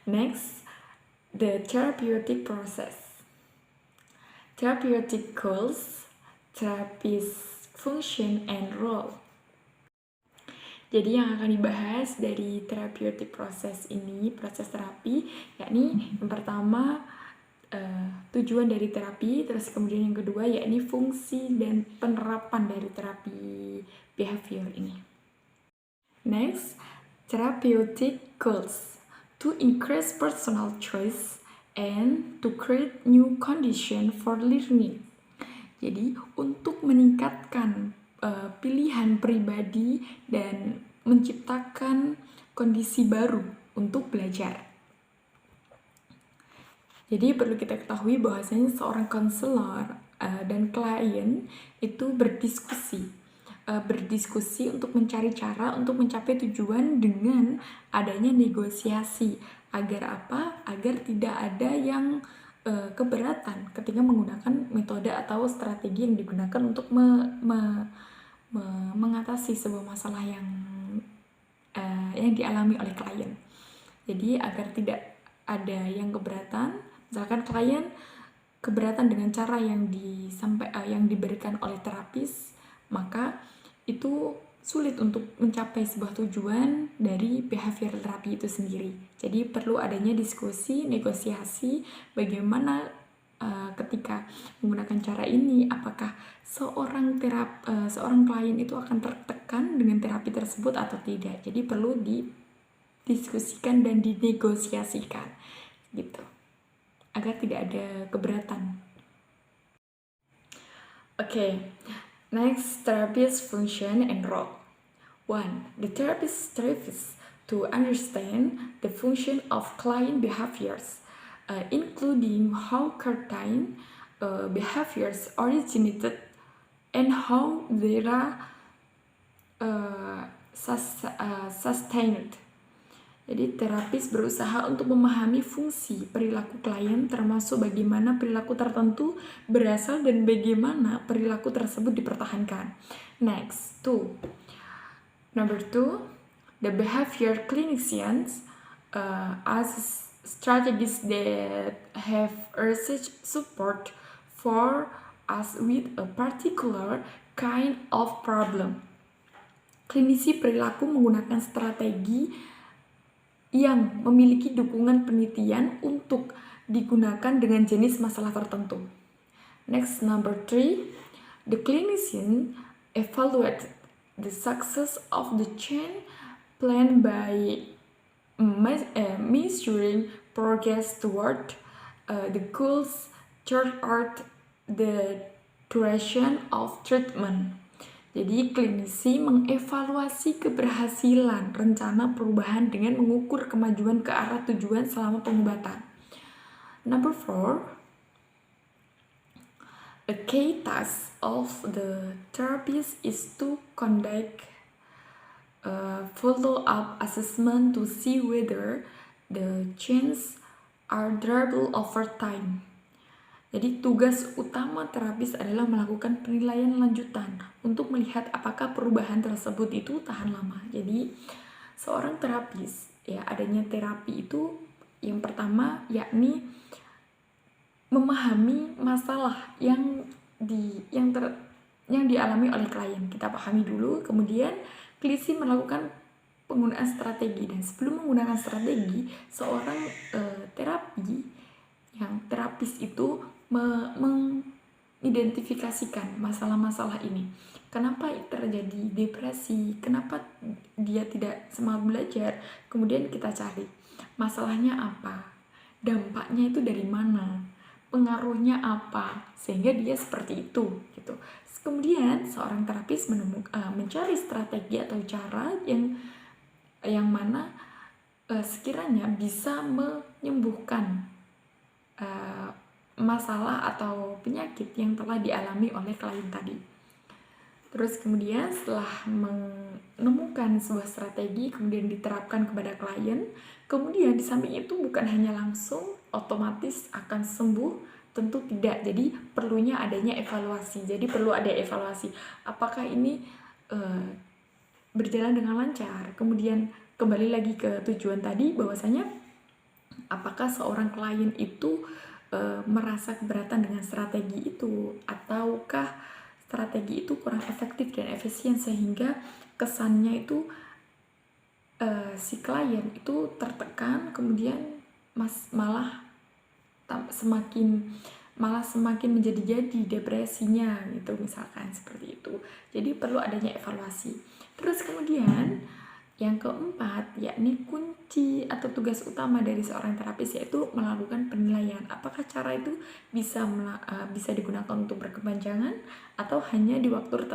Next, the therapeutic process. Therapeutic goals, therapist function and role. Jadi yang akan dibahas dari therapeutic process ini, proses terapi, yakni yang pertama tujuan dari terapi, terus kemudian yang kedua yakni fungsi dan penerapan dari terapi behavior ini. Next, therapeutic goals to increase personal choice and to create new condition for learning. Jadi untuk meningkatkan pilihan pribadi dan menciptakan kondisi baru untuk belajar. Jadi perlu kita ketahui bahwasanya seorang konselor dan klien itu berdiskusi untuk mencari cara untuk mencapai tujuan dengan adanya negosiasi. Agar apa? Agar tidak ada yang keberatan ketika menggunakan metode atau strategi yang digunakan untuk mengatasi sebuah masalah yang dialami oleh klien. Jadi agar tidak ada yang keberatan, misalkan klien keberatan dengan cara yang diberikan oleh terapis, maka itu sulit untuk mencapai sebuah tujuan dari behavior terapi itu sendiri. Jadi perlu adanya diskusi, negosiasi, bagaimana ketika menggunakan cara ini, apakah seorang klien itu akan tertekan dengan terapi tersebut atau tidak. Jadi perlu didiskusikan dan dinegosiasikan gitu, agar tidak ada keberatan. Okay. Next, therapist function and role. 1. The therapist strives to understand the function of client behaviors, including how certain behaviors originated and how they are sustained. Jadi terapis berusaha untuk memahami fungsi perilaku klien, termasuk bagaimana perilaku tertentu berasal dan bagaimana perilaku tersebut dipertahankan. Next, Number 2, the behavior clinicians as strategies that have research support for us with a particular kind of problem. Klinisi perilaku menggunakan strategi yang memiliki dukungan penelitian untuk digunakan dengan jenis masalah tertentu. Next, number 3, the clinician evaluate the success of the change plan by measuring progress toward the goals throughout the duration of treatment. Jadi klinisi mengevaluasi keberhasilan rencana perubahan dengan mengukur kemajuan ke arah tujuan selama pengobatan. Number 4, a key task of the therapist is to conduct a follow-up assessment to see whether the changes are durable over time. Jadi tugas utama terapis adalah melakukan penilaian lanjutan untuk melihat apakah perubahan tersebut itu tahan lama. Jadi seorang terapis, adanya terapi itu yang pertama yakni memahami masalah yang dialami oleh klien. Kita pahami dulu, kemudian klinisi melakukan penggunaan strategi, dan sebelum menggunakan strategi, seorang terapis itu mengidentifikasikan masalah-masalah ini. Kenapa terjadi depresi? Kenapa dia tidak semangat belajar? Kemudian kita cari masalahnya apa? Dampaknya itu dari mana? Pengaruhnya apa? Sehingga dia seperti itu gitu. Kemudian seorang terapis mencari strategi atau cara yang mana sekiranya bisa menyembuhkan masalah atau penyakit yang telah dialami oleh klien tadi. Terus kemudian setelah menemukan sebuah strategi kemudian diterapkan kepada klien, kemudian di samping itu bukan hanya langsung otomatis akan sembuh, tentu tidak. Jadi perlunya adanya evaluasi. Jadi perlu ada evaluasi. Apakah ini berjalan dengan lancar? Kemudian kembali lagi ke tujuan tadi, bahwasanya apakah seorang klien itu merasa keberatan dengan strategi itu, ataukah strategi itu kurang efektif dan efisien sehingga kesannya itu si klien itu tertekan, kemudian malah semakin menjadi-jadi depresinya gitu, misalkan seperti itu. Jadi perlu adanya evaluasi. Terus kemudian yang keempat, yakni kunci atau tugas utama dari seorang terapis yaitu melakukan penilaian. Apakah cara itu bisa digunakan untuk berkepanjangan atau hanya di waktu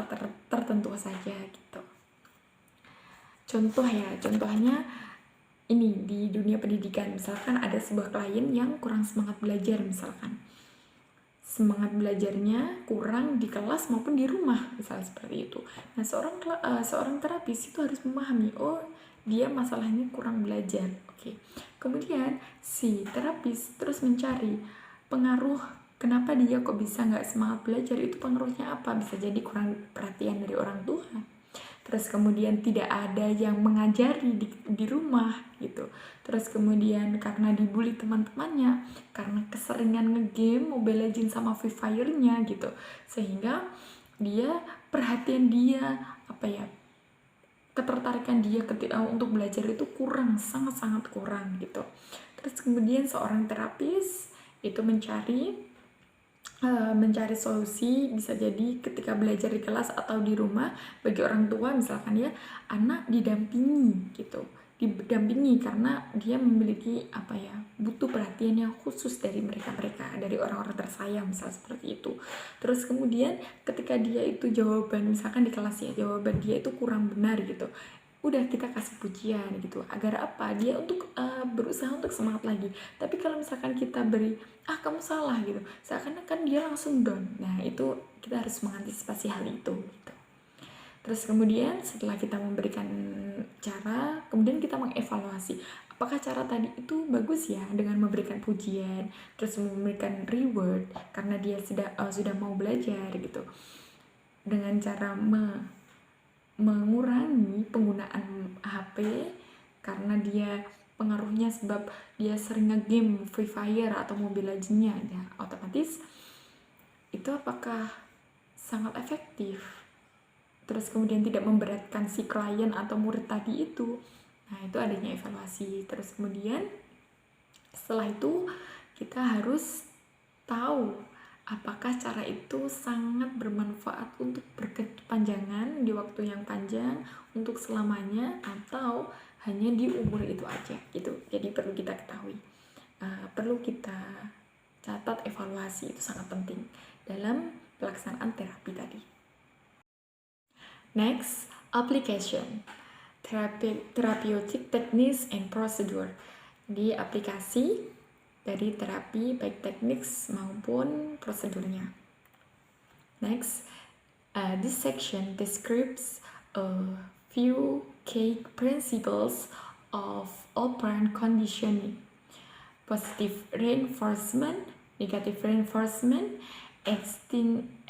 tertentu saja gitu. Contohnya ini di dunia pendidikan, misalkan ada sebuah klien yang kurang semangat belajar, misalkan semangat belajarnya kurang di kelas maupun di rumah, misalnya seperti itu. Nah, seorang terapis itu harus memahami, oh dia masalahnya kurang belajar. Oke. Kemudian si terapis terus mencari pengaruh kenapa dia kok bisa nggak semangat belajar, itu pengaruhnya apa? Bisa jadi kurang perhatian dari orang tua. Terus kemudian tidak ada yang mengajari di rumah gitu. Terus kemudian karena dibully teman-temannya, karena keseringan ngegame Mobile Legends sama Free Fire-nya gitu, sehingga perhatian dia ketertarikan dia untuk belajar itu kurang, sangat-sangat kurang gitu. Terus kemudian seorang terapis itu mencari solusi, bisa jadi ketika belajar di kelas atau di rumah. Bagi orang tua misalkan ya, anak didampingi karena dia memiliki butuh perhatian yang khusus dari mereka dari orang-orang tersayang, misal seperti itu. Terus kemudian ketika dia itu misalkan di kelas ya, jawaban dia itu kurang benar gitu, udah kita kasih pujian gitu, agar dia untuk berusaha untuk semangat lagi. Tapi kalau misalkan kita beri kamu salah gitu, seakan-akan dia langsung down. Nah, itu kita harus mengantisipasi hal itu gitu. Terus kemudian setelah kita memberikan cara, kemudian kita mengevaluasi apakah cara tadi itu bagus ya, dengan memberikan pujian, terus memberikan reward karena dia sudah mau belajar gitu, dengan cara mengurangi penggunaan HP karena dia pengaruhnya sebab dia sering nge-game Free Fire atau Mobile Legends-nya, ya otomatis itu apakah sangat efektif, terus kemudian tidak memberatkan si klien atau murid tadi itu. Nah, itu adanya evaluasi. Terus kemudian setelah itu kita harus tahu apakah cara itu sangat bermanfaat untuk berkepanjangan di waktu yang panjang, untuk selamanya, atau hanya di umur itu aja gitu. Jadi perlu kita ketahui, perlu kita catat, evaluasi itu sangat penting dalam pelaksanaan terapi tadi. Next, application. Therapeutic techniques and procedure. Di aplikasi dari terapi baik teknik maupun prosedurnya. Next, this section describes a few key principles of operant conditioning: positive reinforcement, negative reinforcement,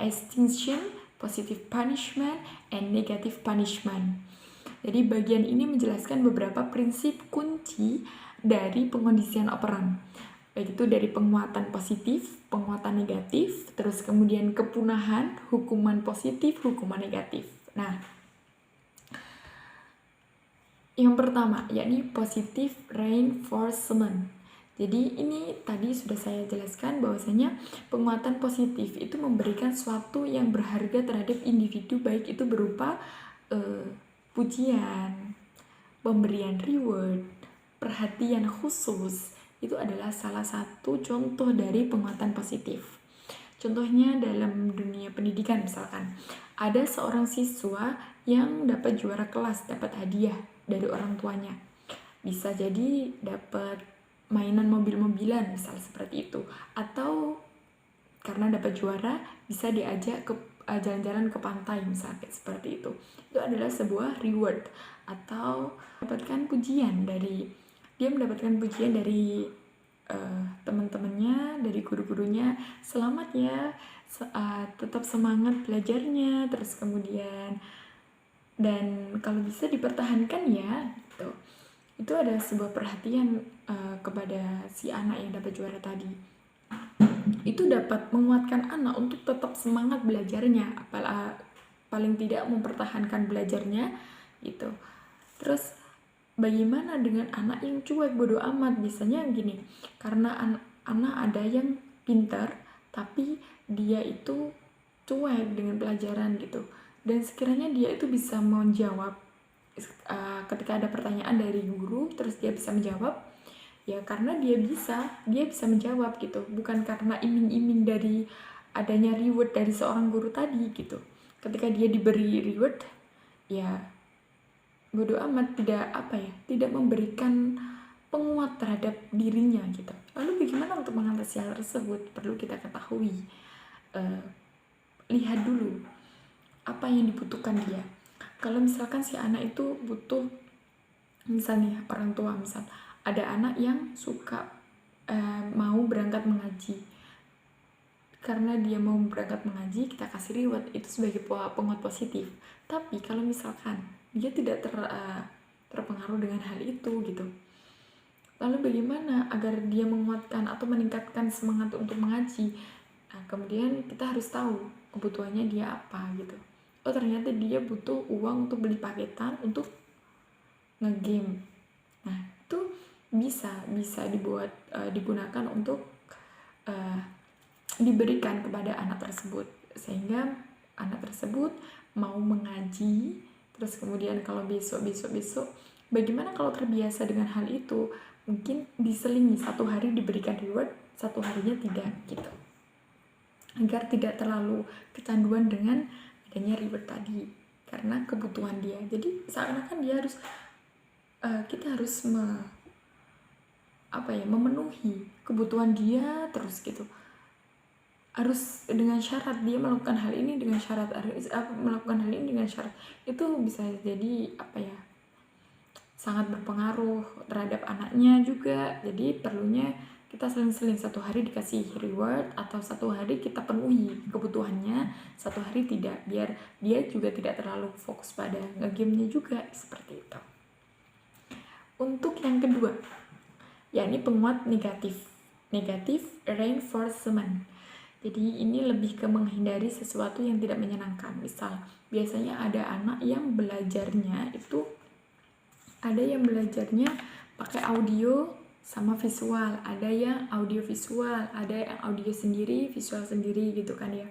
extinction, positive punishment, and negative punishment. Jadi bagian ini menjelaskan beberapa prinsip kunci dari pengkondisian operan, baik itu dari penguatan positif, penguatan negatif, terus kemudian kepunahan, hukuman positif, hukuman negatif. Nah, yang pertama yakni positive reinforcement. Jadi ini tadi sudah saya jelaskan bahwasanya penguatan positif itu memberikan sesuatu yang berharga terhadap individu, baik itu berupa pujian, pemberian reward, perhatian khusus. Itu adalah salah satu contoh dari penguatan positif. Contohnya dalam dunia pendidikan, misalkan ada seorang siswa yang dapat juara kelas, dapat hadiah dari orang tuanya. Bisa jadi dapat mainan mobil-mobilan, misal seperti itu. Atau karena dapat juara bisa diajak ke jalan-jalan ke pantai, misalnya seperti itu. Itu adalah sebuah reward atau mendapatkan pujian dari teman-temannya, dari guru-gurunya. Selamat ya, tetap semangat belajarnya, terus kemudian dan kalau bisa dipertahankan ya gitu. itu ada sebuah perhatian kepada si anak yang dapat juara tadi. Itu dapat menguatkan anak untuk tetap semangat belajarnya, paling tidak mempertahankan belajarnya gitu. Terus bagaimana dengan anak yang cuek bodoh amat? Biasanya gini, karena anak ada yang pintar tapi dia itu cuek dengan pelajaran gitu, dan sekiranya dia itu bisa menjawab ketika ada pertanyaan dari guru, terus dia bisa menjawab, ya karena dia bisa menjawab gitu, bukan karena iming-iming dari adanya reward dari seorang guru tadi gitu. Ketika dia diberi reward, ya bodoh amat, tidak memberikan penguat terhadap dirinya gitu. Lalu bagaimana untuk mengatasi hal tersebut? Perlu kita ketahui, lihat dulu apa yang dibutuhkan dia. Kalau misalkan si anak itu butuh, misalnya orang tua, misal ada anak yang suka mau berangkat mengaji. Karena dia mau berangkat mengaji, kita kasih reward, itu sebagai penguat positif. Tapi kalau misalkan dia tidak terpengaruh dengan hal itu gitu, lalu bagaimana agar dia menguatkan atau meningkatkan semangat untuk mengaji? Nah, kemudian kita harus tahu kebutuhannya dia apa gitu. Oh, ternyata dia butuh uang untuk beli paketan untuk ngegame. Nah, itu bisa digunakan untuk diberikan kepada anak tersebut, sehingga anak tersebut mau mengaji. Terus kemudian kalau besok bagaimana kalau terbiasa dengan hal itu, mungkin diselingi 1 hari diberikan reward, 1 harinya tidak gitu, agar tidak terlalu kecanduan dengan adanya reward tadi karena kebutuhan dia. Jadi seakan-akan dia harus kita harus memenuhi kebutuhan dia terus gitu, harus dengan syarat dia melakukan hal ini dengan syarat, itu bisa jadi sangat berpengaruh terhadap anaknya juga. Jadi perlunya kita seling-seling, 1 hari dikasih reward atau 1 hari kita penuhi kebutuhannya, 1 hari tidak, biar dia juga tidak terlalu fokus pada nge-game-nya juga, seperti itu. Untuk yang kedua, yakni penguat negatif reinforcement. Jadi ini lebih ke menghindari sesuatu yang tidak menyenangkan. Misal, biasanya ada anak yang belajarnya pakai audio sama visual, ada yang audio visual, ada yang audio sendiri, visual sendiri gitu kan ya.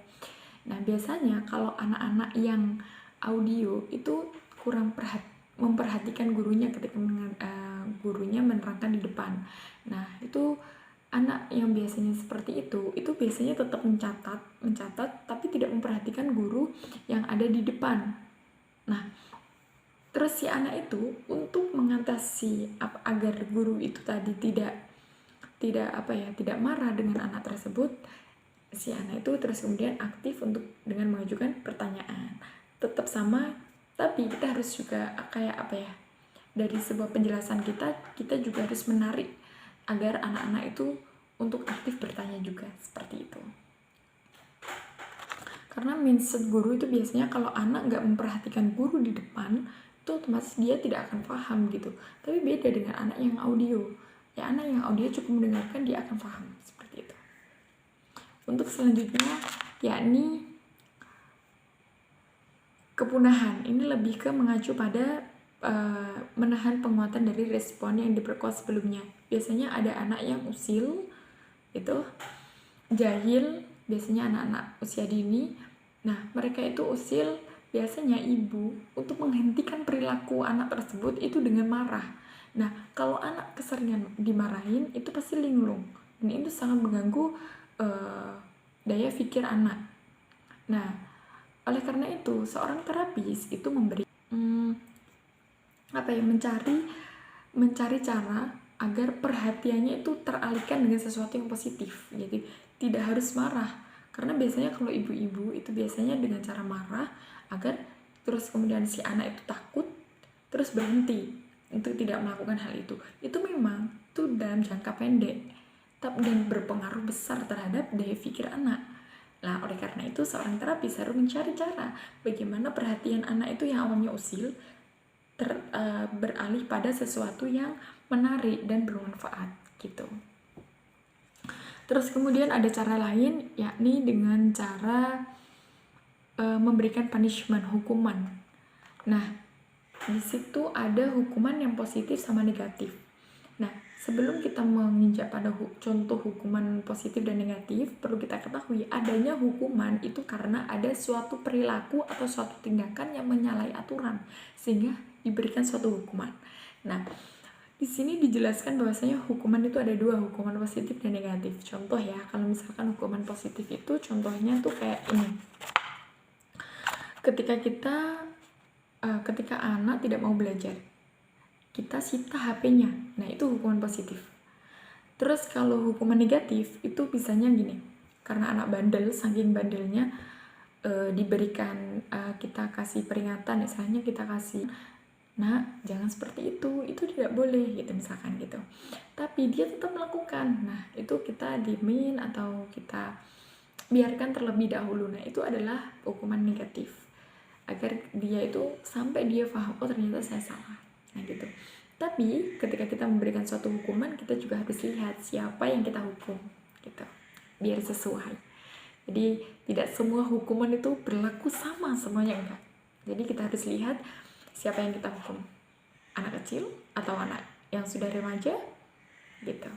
Nah, biasanya kalau anak-anak yang audio itu kurang memperhatikan gurunya ketika gurunya menerangkan di depan. Nah, itu anak yang biasanya seperti itu biasanya tetap mencatat tapi tidak memperhatikan guru yang ada di depan. Nah, terus si anak itu untuk mengatasi agar guru itu tadi tidak marah dengan anak tersebut, si anak itu terus kemudian aktif dengan mengajukan pertanyaan. Tetap sama, tapi kita harus juga dari sebuah penjelasan kita juga harus menarik agar anak-anak itu untuk aktif bertanya juga, seperti itu. Karena mindset guru itu biasanya kalau anak nggak memperhatikan guru di depan, itu otomatis dia tidak akan paham gitu. Tapi beda dengan anak yang audio. Ya, anak yang audio cukup mendengarkan, dia akan paham, seperti itu. Untuk selanjutnya, yakni kepunahan. Ini lebih ke mengacu pada menahan penguatan dari respon yang diperkuat sebelumnya. Biasanya ada anak yang usil, itu jahil, biasanya anak-anak usia dini. Nah, mereka itu usil, biasanya ibu untuk menghentikan perilaku anak tersebut itu dengan marah. Nah, kalau anak keseringan dimarahin, itu pasti linglung, dan itu sangat mengganggu daya pikir anak. Nah, oleh karena itu seorang terapis itu mencari cara agar perhatiannya itu teralihkan dengan sesuatu yang positif. Jadi tidak harus marah, karena biasanya kalau ibu-ibu itu biasanya dengan cara marah agar terus kemudian si anak itu takut terus berhenti untuk tidak melakukan hal itu. Itu memang itu dalam jangka pendek dan berpengaruh besar terhadap daya pikir anak. Nah, oleh karena itu seorang terapis harus mencari cara bagaimana perhatian anak itu yang awalnya usil beralih pada sesuatu yang menarik dan bermanfaat gitu. Terus kemudian ada cara lain, yakni dengan cara memberikan punishment, hukuman. Nah, di situ ada hukuman yang positif sama negatif. Nah, sebelum kita menginjak pada contoh hukuman positif dan negatif, perlu kita ketahui adanya hukuman itu karena ada suatu perilaku atau suatu tindakan yang menyalahi aturan, sehingga diberikan suatu hukuman. Nah, di sini dijelaskan bahwasanya hukuman itu ada dua, hukuman positif dan negatif. Contoh ya, kalau misalkan hukuman positif itu contohnya tuh kayak ini. Ketika anak tidak mau belajar, kita sita HP-nya. Nah, itu hukuman positif. Terus kalau hukuman negatif itu bisanya gini. Karena anak bandel, saking bandelnya diberikan kita kasih peringatan, misalnya kita kasih, nah jangan seperti itu tidak boleh gitu misalkan gitu. Tapi dia tetap melakukan. Nah, itu kita diemin atau kita biarkan terlebih dahulu. Nah, itu adalah hukuman negatif. Agar dia itu sampai dia paham, oh ternyata saya salah. Nah gitu. Tapi ketika kita memberikan suatu hukuman, kita juga harus lihat siapa yang kita hukum gitu, biar sesuai. Jadi tidak semua hukuman itu berlaku sama semuanya, enggak. Jadi kita harus lihat siapa yang kita hukum, anak kecil atau anak yang sudah remaja gitu.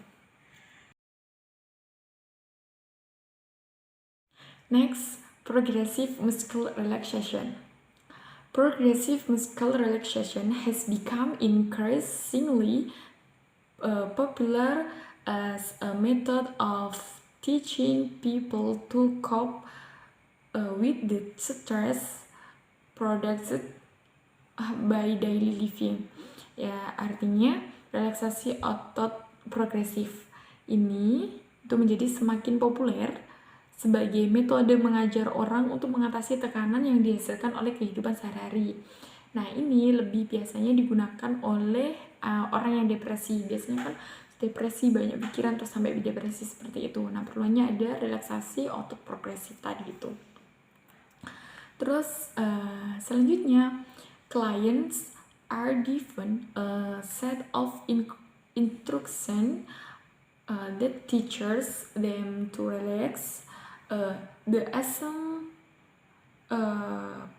Next, progressive muscle relaxation. Progressive muscle relaxation has become increasingly popular as a method of teaching people to cope with the stress produced by daily living. Ya, artinya relaksasi otot progresif ini itu menjadi semakin populer sebagai metode mengajar orang untuk mengatasi tekanan yang dihasilkan oleh kehidupan sehari-hari. Nah, ini lebih biasanya digunakan oleh orang yang depresi. Biasanya kan depresi, banyak pikiran, terus sampai depresi seperti itu. Nah, perlunya ada relaksasi otot progresif tadi itu. Terus, selanjutnya, clients are given a set of instruction that teaches them to relax the assumed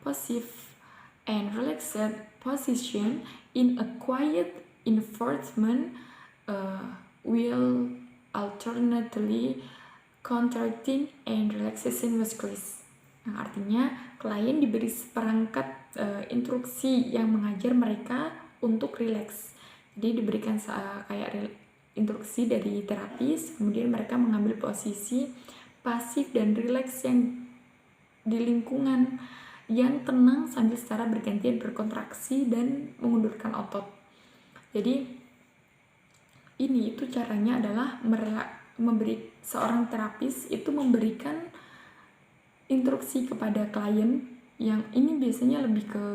passive and relaxed position in a quiet environment will alternately contracting and relaxation muscles. Nah, artinya klien diberi seperangkat instruksi yang mengajar mereka untuk rileks. Jadi diberikan kayak instruksi dari terapis, kemudian mereka mengambil posisi pasif dan rileks yang di lingkungan yang tenang sambil secara bergantian berkontraksi dan mengundurkan otot. Jadi ini itu caranya adalah seorang terapis itu memberikan instruksi kepada klien, yang ini biasanya lebih ke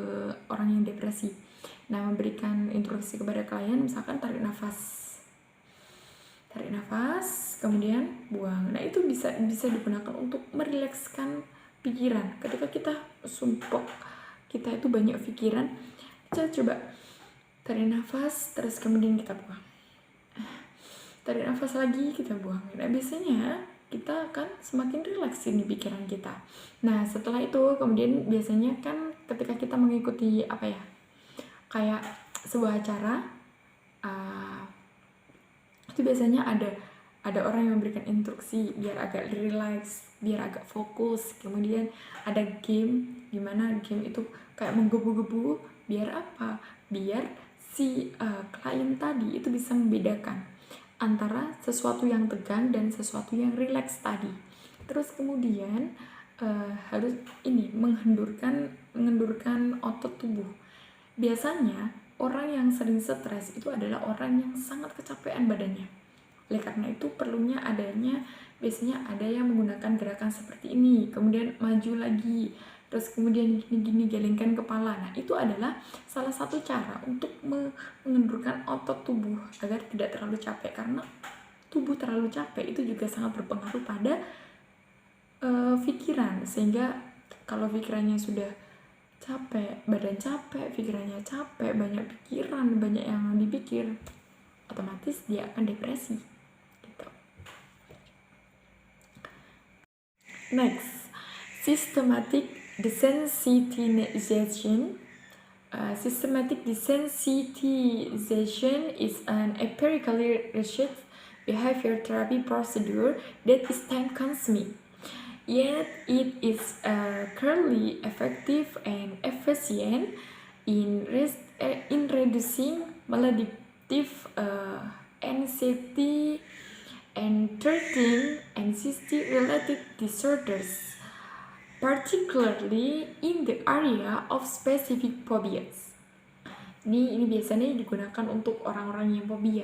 orang yang depresi. Nah, memberikan instruksi kepada klien, misalkan tarik nafas, kemudian buang. Nah, itu bisa digunakan untuk merilekskan pikiran. Ketika kita sumpek, kita itu banyak pikiran, kita coba tarik nafas, terus kemudian kita buang. Tarik nafas lagi, kita buang. Nah, biasanya kita akan semakin rileks ini pikiran kita. Nah, setelah itu kemudian biasanya kan ketika kita mengikuti kayak sebuah acara, itu biasanya ada orang yang memberikan instruksi biar agak relax, biar agak fokus. Kemudian ada game, dimana game itu kayak menggebu-gebu, biar apa? Biar si klien tadi itu bisa membedakan antara sesuatu yang tegang dan sesuatu yang rileks tadi. Terus kemudian harus mengendurkan otot tubuh. Biasanya orang yang sering stres itu adalah orang yang sangat kecapean badannya. Oleh karena itu perlunya biasanya ada yang menggunakan gerakan seperti ini, kemudian maju lagi, terus kemudian gini gelengkan kepala. Nah, itu adalah salah satu cara untuk mengendurkan otot tubuh agar tidak terlalu capek, karena tubuh terlalu capek itu juga sangat berpengaruh pada pikiran, sehingga kalau pikirannya sudah capek, badan capek, pikirannya capek, banyak pikiran, banyak yang dipikir, otomatis dia akan depresi gitu. Next, systematic desensitization. Systematic desensitization is an empirically researched behavior therapy procedure that is time-consuming, yet it is currently effective and efficient in reducing maladaptive anxiety and treating anxiety-related disorders, particularly in the area of specific phobias. Ini biasanya digunakan untuk orang-orang yang fobia.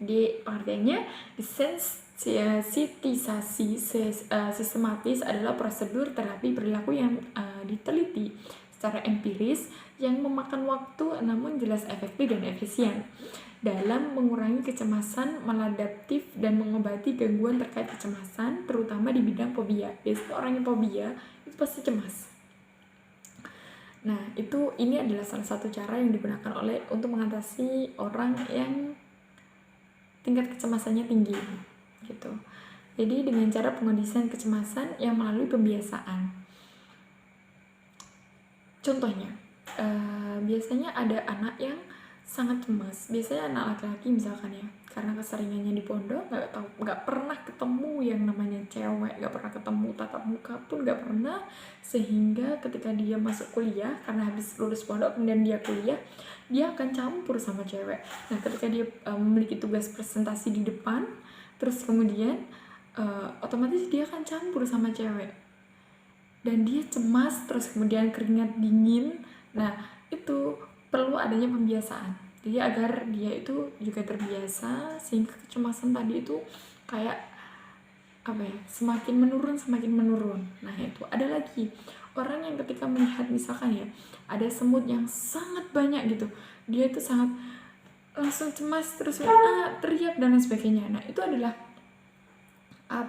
Jadi pengertiannya, desensitisasi sistematis adalah prosedur terapi perilaku yang diteliti secara empiris yang memakan waktu namun jelas efektif dan efisien dalam mengurangi kecemasan maladaptif dan mengobati gangguan terkait kecemasan, terutama di bidang fobia. Biasanya orang yang fobia itu pasti cemas. Nah, ini adalah salah satu cara yang digunakan untuk mengatasi orang yang tingkat kecemasannya tinggi gitu. Jadi dengan cara pengondisian kecemasan yang melalui pembiasaan. Contohnya, biasanya ada anak yang sangat cemas. Biasanya anak laki-laki misalkan ya, karena keseringannya di pondok, nggak pernah ketemu yang namanya cewek, nggak pernah ketemu tatap muka pun nggak pernah, sehingga ketika dia masuk kuliah, karena habis lulus pondok kemudian dia kuliah, dia akan campur sama cewek. Nah, ketika dia memiliki tugas presentasi di depan, terus kemudian otomatis dia akan campur sama cewek. Dan dia cemas, terus kemudian keringat dingin. Nah, itu perlu adanya pembiasaan. Jadi agar dia itu juga terbiasa, sehingga kecemasan tadi itu kayak semakin menurun. Nah, itu ada lagi orang yang ketika melihat misalkan ya, ada semut yang sangat banyak gitu, dia itu sangat langsung cemas, terus teriak dan lain sebagainya. Nah, itu adalah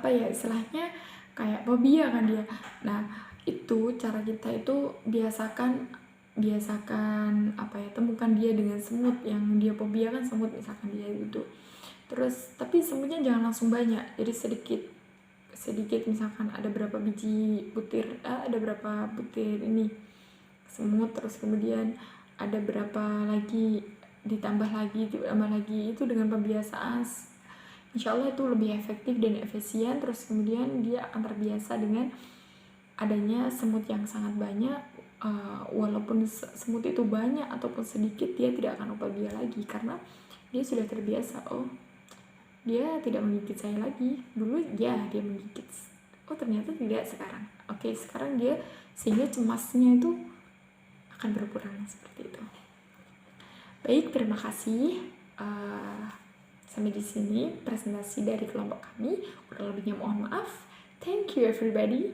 istilahnya kayak fobia kan dia. Nah, itu cara kita itu biasakan temukan dia dengan semut yang dia fobia kan, semut misalkan dia gitu. Terus tapi semutnya jangan langsung banyak, jadi sedikit misalkan ada berapa biji butir, ada berapa butir ini semut, terus kemudian ada berapa lagi, ditambah lagi, itu dengan pembiasaan. Insyaallah itu lebih efektif dan efisien. Terus kemudian dia akan terbiasa dengan adanya semut yang sangat banyak. Walaupun semut itu banyak ataupun sedikit, dia tidak akan fobia lagi karena dia sudah terbiasa. Oh, dia tidak menggigit saya lagi. Dulu dia menggigit. Oh, ternyata tidak sekarang. Oke, sekarang dia, sehingga cemasnya itu akan berkurang seperti itu. Baik, terima kasih. Sampai di sini presentasi dari kelompok kami. Kurang lebihnya mohon maaf. Thank you everybody.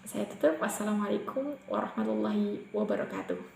Saya tutup. Wassalamualaikum warahmatullahi wabarakatuh.